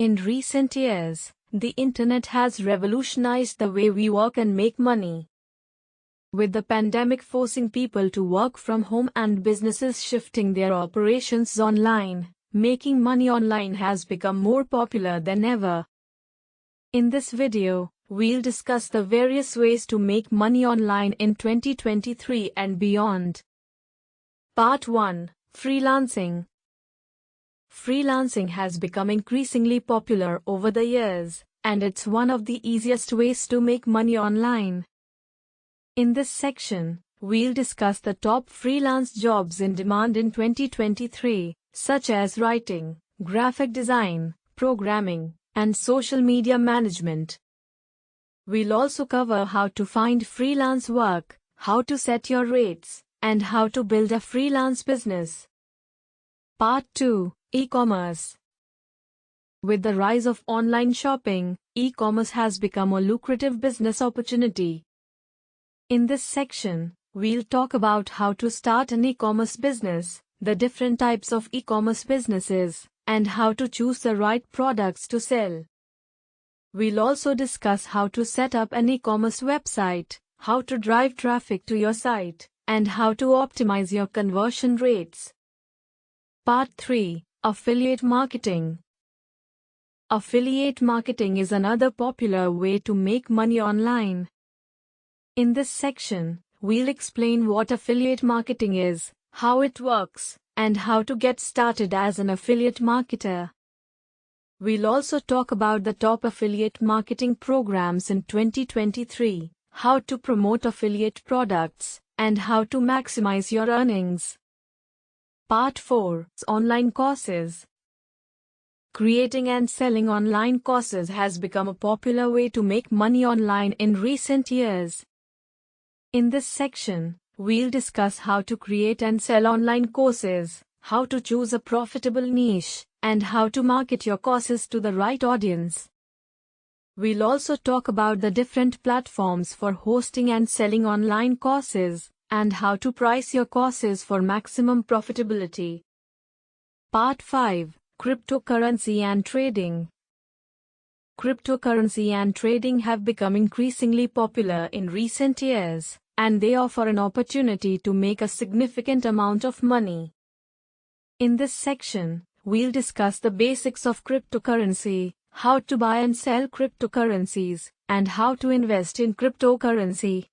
In recent years, the internet has revolutionized the way we work and make money. With the pandemic forcing people to work from home and businesses shifting their operations online, making money online has become more popular than ever. In this video, we'll discuss the various ways to make money online in 2023 and beyond. Part 1: Freelancing. Freelancing has become increasingly popular over the years, and it's one of the easiest ways to make money online. In this section, we'll discuss the top freelance jobs in demand in 2023, such as writing, graphic design, programming, and social media management. We'll also cover how to find freelance work, how to set your rates, and how to build a freelance business. Part 2: E-commerce. With the rise of online shopping, e-commerce has become a lucrative business opportunity. In this section, we'll talk about how to start an e-commerce business, the different types of e-commerce businesses, and how to choose the right products to sell. We'll also discuss how to set up an e-commerce website, how to drive traffic to your site, and how to optimize your conversion rates. Part 3: Affiliate marketing. Affiliate marketing is another popular way to make money online. In this section, we'll explain what affiliate marketing is, how it works, and how to get started as an affiliate marketer. We'll also talk about the top affiliate marketing programs in 2023, how to promote affiliate products, and how to maximize your earnings. Part 4: Online courses. Creating and selling online courses has become a popular way to make money online in recent years. In this section, we'll discuss how to create and sell online courses, how to choose a profitable niche, and how to market your courses to the right audience. We'll also talk about the different platforms for hosting and selling online courses, and how to price your courses for maximum profitability. Part 5: Cryptocurrency and trading. Cryptocurrency and trading have become increasingly popular in recent years, and they offer an opportunity to make a significant amount of money. In this section, we'll discuss the basics of cryptocurrency, how to buy and sell cryptocurrencies, and how to invest in cryptocurrency.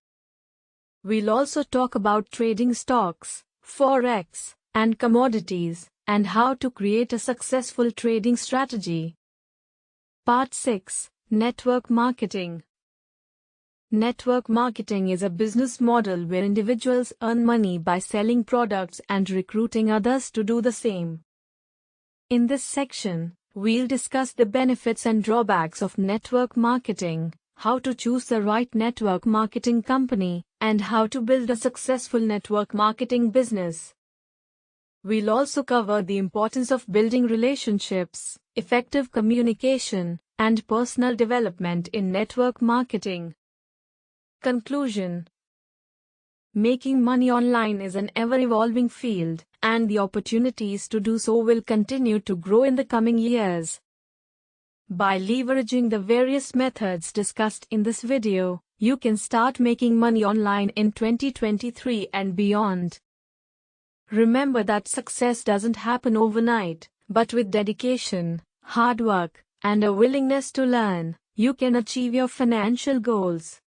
We'll also talk about trading stocks, forex, and commodities, and how to create a successful trading strategy. Part 6: Network marketing. Network marketing is a business model where individuals earn money by selling products and recruiting others to do the same. In this section, we'll discuss the benefits and drawbacks of network marketing, how to choose the right network marketing company, and how to build a successful network marketing business. We'll also cover the importance of building relationships, effective communication, and personal development in network marketing. Conclusion: making money online is an ever-evolving field, and the opportunities to do so will continue to grow in the coming years. By leveraging the various methods discussed in this video, you can start making money online in 2023 and beyond. Remember that success doesn't happen overnight, but with dedication, hard work, and a willingness to learn, you can achieve your financial goals.